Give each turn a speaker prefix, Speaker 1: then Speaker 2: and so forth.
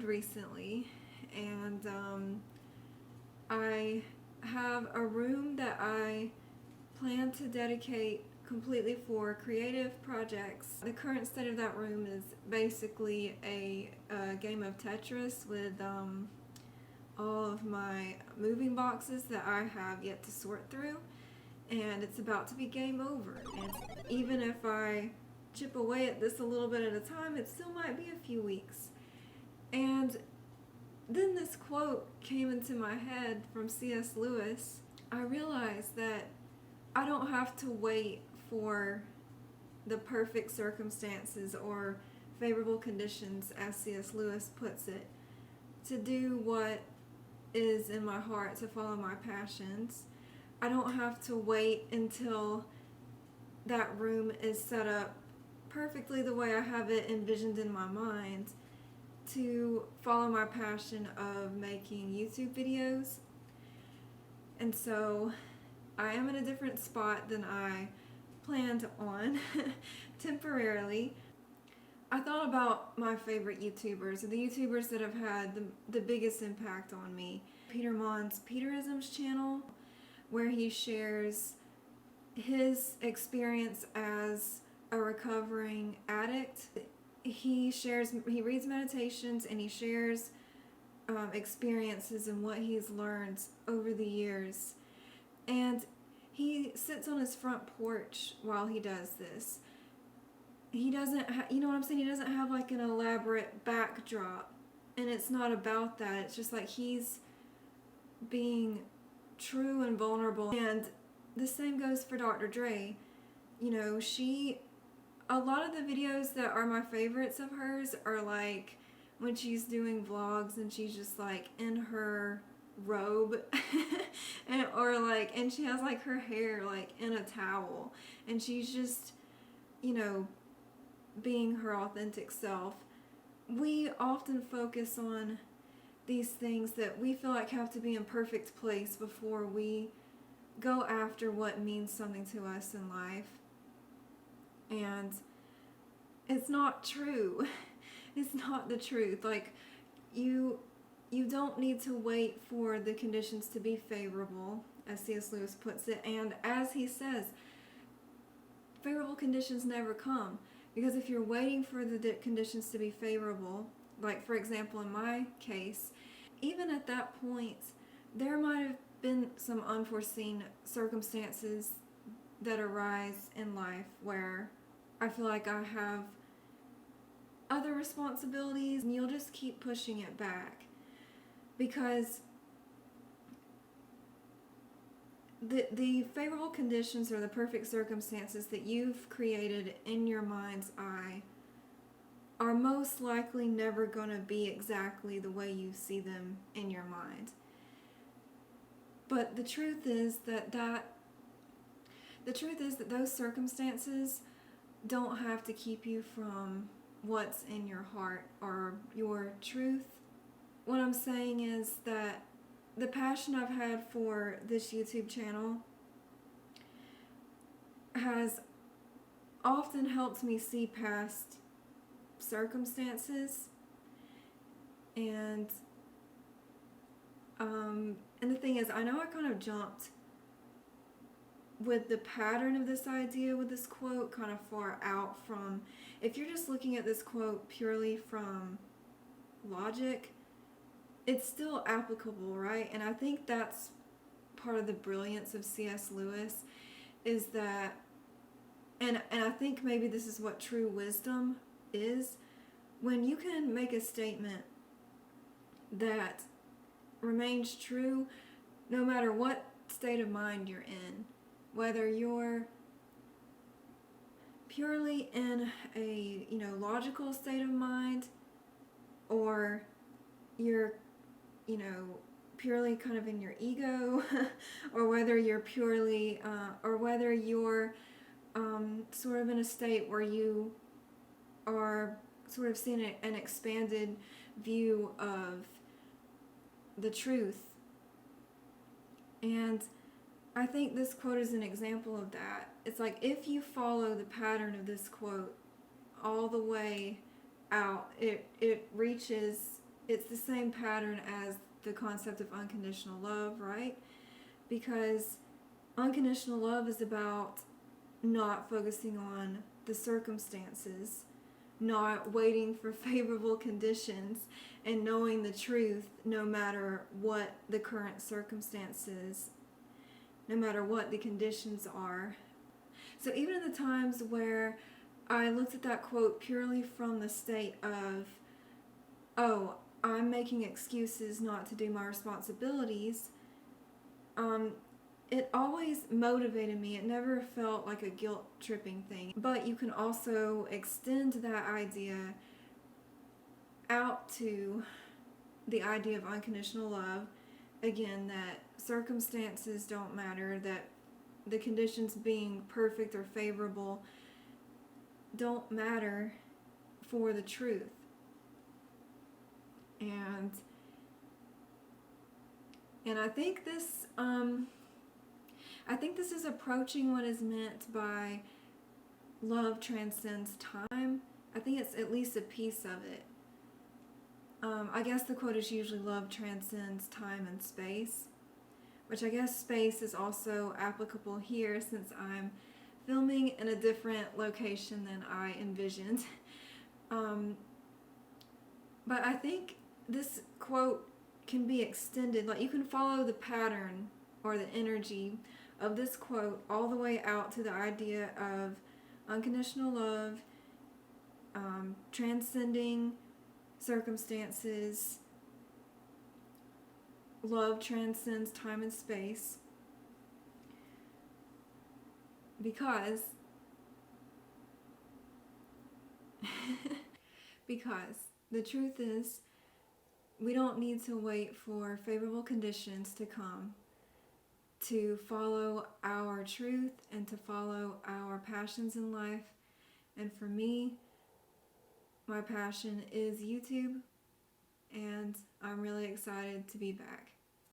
Speaker 1: moved recently, and I have a room that I plan to dedicate completely for creative projects. The current state of that room is basically a game of Tetris with all of my moving boxes that I have yet to sort through, and it's about to be game over. And even if I chip away at this a little bit at a time, it still might be a few weeks. And then this quote came into my head from C.S. Lewis. I realized that I don't have to wait for the perfect circumstances or favorable conditions, as C.S. Lewis puts it, to do what is in my heart, to follow my passions. I don't have to wait until that room is set up perfectly the way I have it envisioned in my mind to follow my passion of making YouTube videos. And so I am in a different spot than I planned on temporarily. I thought about my favorite YouTubers, the YouTubers that have had the biggest impact on me. Peter Mon's Peterisms channel, where he shares his experience as a recovering addict. He reads meditations, and he shares experiences and what he's learned over the years. And he sits on his front porch while he does this. He doesn't, you know what I'm saying? He doesn't have like an elaborate backdrop, and it's not about that. It's just like he's being true and vulnerable. And the same goes for Dr. Dre. You know, a lot of the videos that are my favorites of hers are like when she's doing vlogs and she's just like in her robe and she has like her hair like in a towel, and she's just, you know, being her authentic self. We often focus on these things that we feel like have to be in perfect place before we go after what means something to us in life. And it's not true. It's not the truth. Like, you don't need to wait for the conditions to be favorable, as C.S. Lewis puts it. And as he says, favorable conditions never come. Because if you're waiting for the conditions to be favorable, like for example in my case, even at that point, there might have been some unforeseen circumstances that arise in life where I feel like I have other responsibilities, and you'll just keep pushing it back. Because the favorable conditions or the perfect circumstances that you've created in your mind's eye are most likely never going to be exactly the way you see them in your mind. But the truth is that those circumstances don't have to keep you from what's in your heart or your truth. What I'm saying is that the passion I've had for this YouTube channel has often helped me see past circumstances, and the thing is, I know I kind of jumped with the pattern of this idea with this quote kind of far out from, if you're just looking at this quote purely from logic, it's still applicable, right? And I think that's part of the brilliance of C.S. Lewis, is that, and I think maybe this is what true wisdom is, when you can make a statement that remains true no matter what state of mind you're in, whether you're purely in a, you know, logical state of mind, or you're, you know, purely kind of in your ego, or whether you're purely, or whether you're sort of in a state where you are sort of seeing an expanded view of the truth. And I think this quote is an example of that. It's like, if you follow the pattern of this quote all the way out, it reaches it's the same pattern as the concept of unconditional love, right? Because unconditional love is about not focusing on the circumstances, not waiting for favorable conditions, and knowing the truth no matter what the current circumstances, no matter what the conditions are. So even in the times where I looked at that quote purely from the state of, oh, I'm making excuses not to do my responsibilities, it always motivated me. It never felt like a guilt tripping thing. But you can also extend that idea out to the idea of unconditional love. Again, that circumstances don't matter, that the conditions being perfect or favorable don't matter for the truth. And I think this is approaching what is meant by love transcends time. I think it's at least a piece of it. I guess the quote is usually love transcends time and space, which I guess space is also applicable here since I'm filming in a different location than I envisioned. But I think this quote can be extended. Like, you can follow the pattern or the energy of this quote all the way out to the idea of unconditional love, transcending circumstances, love transcends time and space, because the truth is, we don't need to wait for favorable conditions to come to follow our truth and to follow our passions in life. And for me, my passion is YouTube, and I'm really excited to be back.